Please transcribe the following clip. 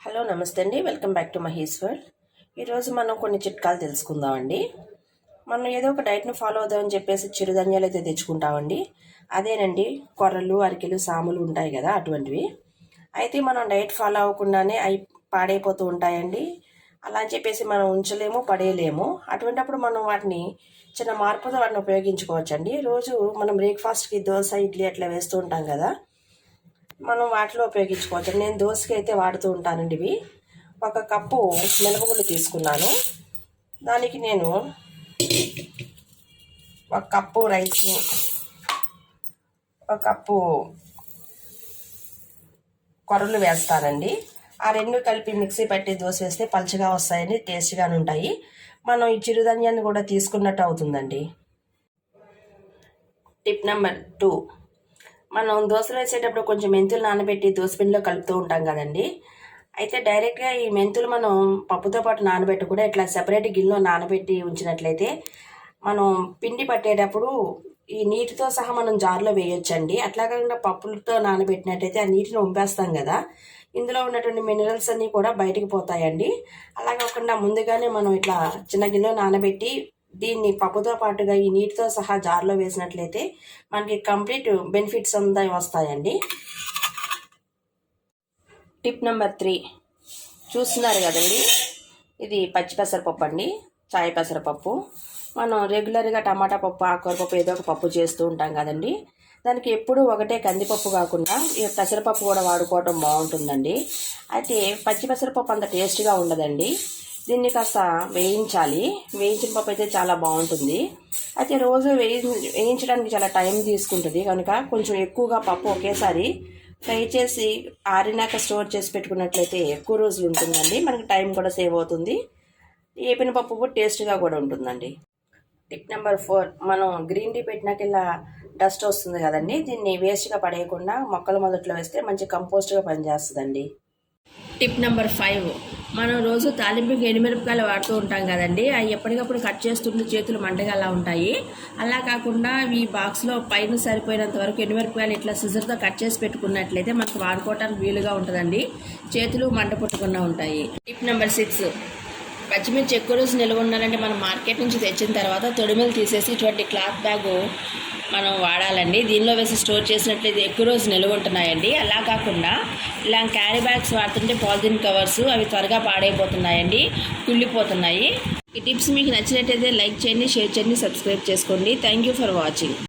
Hello నమస్తే అండి, welcome back to Mahesh world. ఈరోజు మనం కొన్ని చిట్కాలు తెలుసుకుందామండి. మనం ఏదో ఒక డైట్ని ఫాలో అవుదామని చెప్పేసి చిరుధాన్యాలు అయితే తెచ్చుకుంటామండి. అదేనండి కొర్రలు, అరికెలు, సాములు ఉంటాయి కదా, అటువంటివి అయితే మనం డైట్ ఫాలో అవ్వకుండానే అవి పాడైపోతూ ఉంటాయండి. అలా అని చెప్పేసి మనం ఉంచలేము, పడేయలేము. అటువంటిప్పుడు మనం వాటిని చిన్న మార్పుతో వాటిని ఉపయోగించుకోవచ్చండి. రోజు మనం బ్రేక్ఫాస్ట్కి దోశ, ఇడ్లీ అట్లా వేస్తూ ఉంటాం కదా, మనం వాటిలో ఉపయోగించుకోవచ్చు. నేను దోశకి అయితే వాడుతూ ఉంటానండి. ఇవి 1 కప్పు మినపగుళ్ళు తీసుకున్నాను. దానికి నేను 1 కప్పు రైస్, 1 కప్పు కొర్రలు వేస్తానండి. ఆ రెండు కలిపి మిక్సీ పట్టి దోశ వేస్తే పలుచగా వస్తాయండి, టేస్ట్గానే ఉంటాయి. మనం ఈ చిరుధాన్యాన్ని కూడా తీసుకున్నట్టు అవుతుందండి. టిప్ నెంబర్ 2, మనం దోశలు వేసేటప్పుడు కొంచెం మెంతులు నానబెట్టి దోశపిండిలో కలుపుతూ ఉంటాం కదండి. అయితే డైరెక్ట్గా ఈ మెంతులు మనం పప్పుతో పాటు నానబెట్టి కూడా ఇట్లా సెపరేట్ గిన్నెలో నానబెట్టి ఉంచినట్లయితే మనం పిండి పట్టేటప్పుడు ఈ నీటితో సహా మనం జార్లో వేయొచ్చండి. అట్లా కాకుండా పప్పులతో నానబెట్టినట్టయితే ఆ నీటిని వంపేస్తాం కదా, ఇందులో ఉన్నటువంటి మినరల్స్ అన్నీ కూడా బయటకు పోతాయండి. అలా కాకుండా ముందుగానే మనం ఇట్లా చిన్న గిన్నెలో నానబెట్టి దీన్ని పప్పుతో పాటుగా ఈ నీటితో సహా జార్లో వేసినట్లయితే మనకి కంప్లీట్ బెనిఫిట్స్ అంతా వస్తాయండి. టిప్ నెంబర్ 3 చూస్తున్నారు కదండి, ఇది పచ్చి పెసరపప్పు అండి, చాయ్ పెసరపప్పు. మనం రెగ్యులర్గా టమాటా పప్పు, ఆకుకూర పప్పు ఏదో ఒక పప్పు చేస్తూ ఉంటాం కదండి. దానికి ఎప్పుడూ ఒకటే కందిపప్పు కాకుండా ఈ పెసరపప్పు కూడా వాడుకోవడం బాగుంటుందండి. అయితే పచ్చి పెసరపప్పు అంత టేస్ట్గా ఉండదండి. దీన్ని కాస్త వేయించాలి. వేయించిన పప్పు అయితే చాలా బాగుంటుంది. అయితే రోజు వేయించడానికి చాలా టైం తీసుకుంటుంది కనుక కొంచెం ఎక్కువగా పప్పు ఒకేసారి ఫ్రై చేసి ఆరినాక స్టోర్ చేసి పెట్టుకున్నట్లయితే ఎక్కువ రోజులు ఉంటుందండి. మనకి టైం కూడా సేవ్ అవుతుంది. ఏపిన పప్పు కూడా టేస్ట్గా కూడా ఉంటుందండి. టిప్ నెంబర్ 4, మనం గ్రీన్ టీ పెట్టినాక ఇలా డస్ట్ వస్తుంది కదండి, దీన్ని వేస్ట్గా పడేయకుండా మొక్కల మొదట్లో వేస్తే మంచి కంపోస్ట్గా పనిచేస్తుందండి. టిప్ నెంబర్ 5, మనం రోజు తాలింపుకి ఎండుమిరపకాయలు వాడుతూ ఉంటాం కదండి. అవి ఎప్పటికప్పుడు కట్ చేస్తుంటే చేతులు మంటగా అలా ఉంటాయి. అలా కాకుండా ఈ బాక్స్లో పైన సరిపోయినంత వరకు ఎండుమిరపకాయలు ఇట్లా సిజర్తో కట్ చేసి పెట్టుకున్నట్లయితే మనకు వాడుకోవడానికి వీలుగా ఉంటుందండి. చేతులు మంట పుట్టకుండా ఉంటాయి. టిప్ నెంబర్ 6, పచ్చిమిర్చి ఎక్కువ రోజు నిల్వ ఉండాలంటే మనం మార్కెట్ నుంచి తెచ్చిన తర్వాత తొడిమెలు తీసేసి ఇటువంటి క్లాత్ బ్యాగ్ మనం వాడాలండి. దీనిలో వేసి స్టోర్ చేసినట్లయితే ఎక్కువ రోజు నిల్వ ఉంటున్నాయండి. అలా కాకుండా ఇలా క్యారీ బ్యాగ్స్ వాడుతుంటే పాలిథిన్ కవర్స్ అవి త్వరగా పాడైపోతున్నాయండి, కుళ్ళిపోతున్నాయి. ఈ టిప్స్ మీకు నచ్చినట్టయితే లైక్ చేయండి, షేర్ చేయండి, సబ్స్క్రైబ్ చేసుకోండి. Thank you for watching.